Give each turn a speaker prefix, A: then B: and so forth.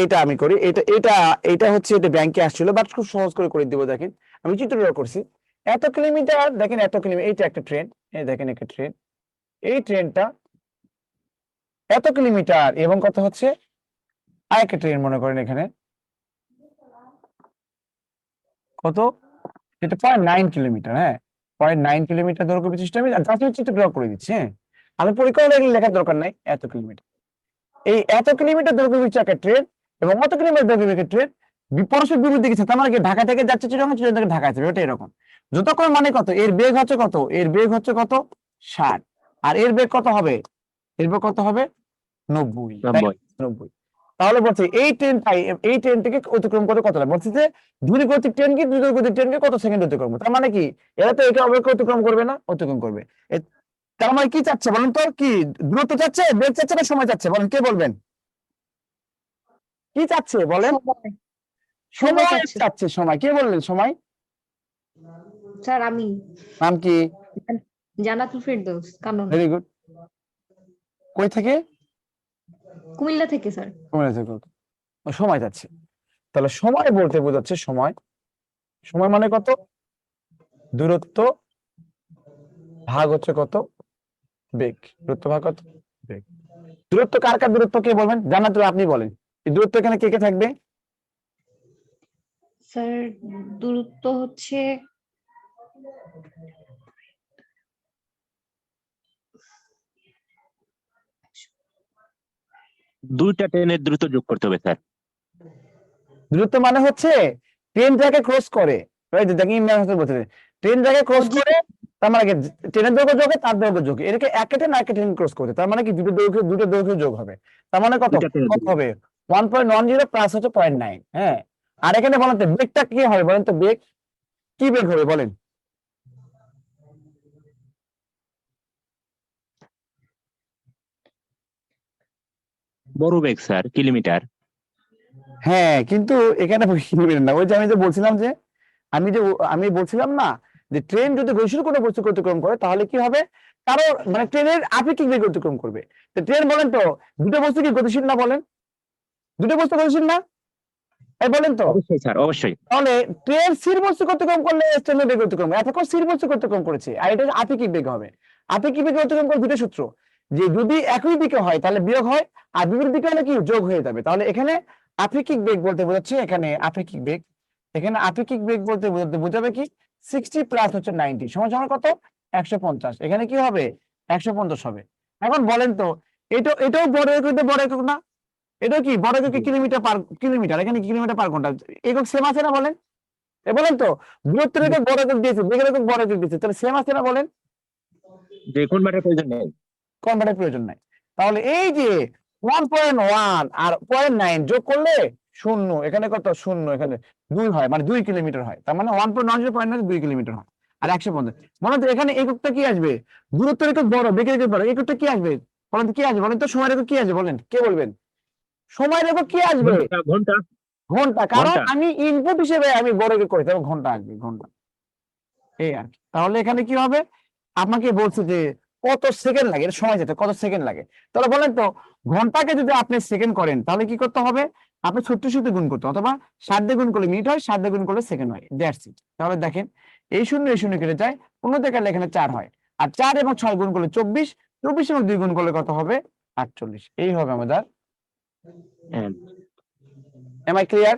A: এটা আমি করি, এটা এটা এটা হচ্ছে এটা ব্যাংকে আসছিল, বাট খুব সহজ করে দিব। দেখেন আমি চিত্র ড্র করছি। এত কিলোমিটার, দেখেন এত কিলোমিটার, এইটা একটা ট্রেন, এই দেখেন একটা ট্রেন, এই ট্রেনটা এত কিলোমিটার, এবং কত হচ্ছে আরেকটা ট্রেন মনে করেন এখানে কত, এটা 0.9 কিলোমিটার। হ্যাঁ, 0.9 কিলোমিটার দৈর্ঘ্য বিশিষ্ট, আমি জাস্ট চিত্র ড্র করে দিচ্ছি। হ্যাঁ, আমি পরিকল্পনা লেখার দরকার নাই। এত কিলোমিটার, এই এত কিলোমিটার দৈর্ঘ্য বিশিষ্ট একটা ট্রেন এবং অত কিলোমিটার দৈর্ঘ্য বিশিষ্ট ট্রেন পরস্পর বিরুদ্ধ দিকে, তার মানে কি ঢাকা থেকে যাচ্ছে চিটাগাং, চিটাগাং থেকে ঢাকা যাচ্ছে, এটা এরকম। যতক্ষণ মানে কত, এর বেগ হচ্ছে কত, এর বেগ হচ্ছে কত 60, আর এর বেগ কত হবে, এর বেগ কত হবে 90, তাই 90। তাহলে বলছে এই ট্রেনটিকে অতিক্রম করে কত লাগে, বলছে যে ধূলিগতিক ট্রেন কি দ্রুতগতিক ট্রেনকে কত সেকেন্ড অতিক্রম করে। তার মানে কি এরা তো একে অপরকে অতিক্রম করবে না, অতিক্রম করবে। তার মানে কি চাচ্ছে বলেন তো, কি দূরত্ব চাচ্ছে, বেগ চাচ্ছে না সময় চাচ্ছে, বলেন কে বলবেন, কি চাচ্ছে বলেন?
B: সময়
A: সময়
B: চাচ্ছে
A: চাচ্ছে। সময়, কে বললেন সময়?
B: স্যার আমি।
A: নাম কি?
B: জান্নাতুল ফেরদৌস, কানন।
A: Very good. কই থেকে?
B: কুমিল্লা থেকে স্যার।
A: কুমিল্লা থেকে। ও, সময় চাচ্ছে। তাহলে সময় বলতে বোঝাচ্ছে সময়, সময় মানে কত, দূরত্ব ভাগ হচ্ছে কত বেগ, দূরত্ব ভাগ কত বেগ। দূরত্ব কার কার দূরত্ব কে বলবেন, জান্নাতুল আপনি বলেন, এই দূরত্ব এখানে কে কে থাকবে?
B: স্যার দূরত্ব হচ্ছে
C: দুইটা ট্রেনের দ্রুত যোগ করতে হবে স্যার।
A: দূরত্ব মানে হচ্ছে ট্রেন যাকে ক্রস করে, রাইট, দেখেন ইমরান হাসান বলছে ট্রেন যাকে ক্রস করে, তার মানে কি ট্রেনের দৈর্ঘ্য যোগে তার দৈর্ঘ্য যোগ, এটাকে একটা ট্রেন আরেকটা ট্রেন ক্রস করতে, তার মানে কি দুটো দৈর্ঘ্য যোগ হবে। তার মানে কত,
C: দুইটা ট্রেনের
A: কত হবে 1.10 প্লাস হচ্ছে 0.9। হ্যাঁ, আর এখানে বলেন তো বেগটা কি হবে, বলেন তো বেগ কি বেগ হবে বলেন?
C: বড় বেগ স্যার, কিলোমিটার।
A: হ্যাঁ, কিন্তু এখানে কিলোমিটার না, ওই যে আমি যে বলছিলাম যে আমি বলছিলাম না যে ট্রেন যদি গতিশীল কোনো বস্তু অতিক্রম করে তাহলে কি হবে, কারো মানে ট্রেনের আপেক্ষিক বেগ অতিক্রম করবে। তো ট্রেন বলেন তো দুটো বস্তু কি গতিশীল না বলেন, দুটো বস্তু গতিশীল না, এই বলেন তো।
C: অবশ্যই স্যার, অবশ্যই।
A: তাহলে ট্রেন স্থির বস্তু অতিক্রম করলে ট্রেনের বেগ অতিক্রম, এতক্ষণ স্থির বস্তু অতিক্রম করেছে, আর এটা আপেক্ষিক বেগ হবে। আপেক্ষিক বেগ অতিক্রম করে দুটো সূত্র, যে যদি একই দিকে হয় তাহলে বিয়োগ হয়, আর বিপরীত দিকে হলে কি যোগ হয়ে যাবে। তাহলে এখানে আপেক্ষিক বেগ বলতে বোঝাচ্ছে, এখানে আপেক্ষিক বেগ, এখানে আপেক্ষিক বেগ বলতে বোঝাবে কি 60 প্লাস হচ্ছে 90 সমান সমান কত 150, এখানে কি হবে 150 হবে। এখন বলেন তো এটাও বড় একক, বড় একক না, এটা কি বড় একক কিলোমিটার পার কিলোমিটার, এখানে কিলোমিটার পার ঘন্টা, একক সেম আছে না বলেন? বলেন তো দূরত্বের একক বড় একক দিয়েছে, বেগের একক বড় একক দিয়েছে, তাহলে সেম আছে না বলেন?
C: যে কোন বাটের প্রয়োজন নেই।
A: কনভার্টের প্রয়োজন নাই। তাহলে এই যে 1.1 আর 0.9 যোগ করলে শূন্য, এখানে কত শূন্য, এখানে 2 হয়, মানে 2 কিলোমিটার হয়। তার মানে 1.9 2 কিলোমিটার হয়, আর 150 মনে হচ্ছে এখানে এককটা কি আসবে, দূরত্বের একক বড় বেগের একক বড়, এককটা কি আসবে বলেন তো, কি আসবে বলেন তো, সময়ের একক কি আসবে বলেন, কে বলবেন সময়ের একক কি আসবে?
C: ঘন্টা, ঘন্টা।
A: ঘন্টা, কারণ
C: ঘন্টা।
A: আমি ইনপুট হিসেবে আমি বড় একক করি, তাহলে ঘন্টা আসবে, ঘন্টা। এই আর কি। তাহলে এখানে কি হবে, আপনাকে বলছে যে কত সেকেন্ড লাগে, এর সময় যেতে কত সেকেন্ড লাগে। তাহলে বলেন তো ঘন্টাকে যদি আপনি সেকেন্ড করেন তাহলে কি করতে হবে, আপনি 36 দিয়ে গুণ করতে হবে, অথবা 7 দিয়ে গুণ করলে মিনিট হয়, 7 দিয়ে গুণ করলে সেকেন্ড হয়, দ্যাটস ইট। তাহলে দেখেন এই শূন্য কেটে যায়, অন্যতে গেলে এখানে 4 হয়, আর 4 এবং 6 গুণ করলে 24, 24 এবং 2 গুণ করলে কত হবে 48। এই হবে আমাদের।
C: হ্যাঁ।
A: Am I clear?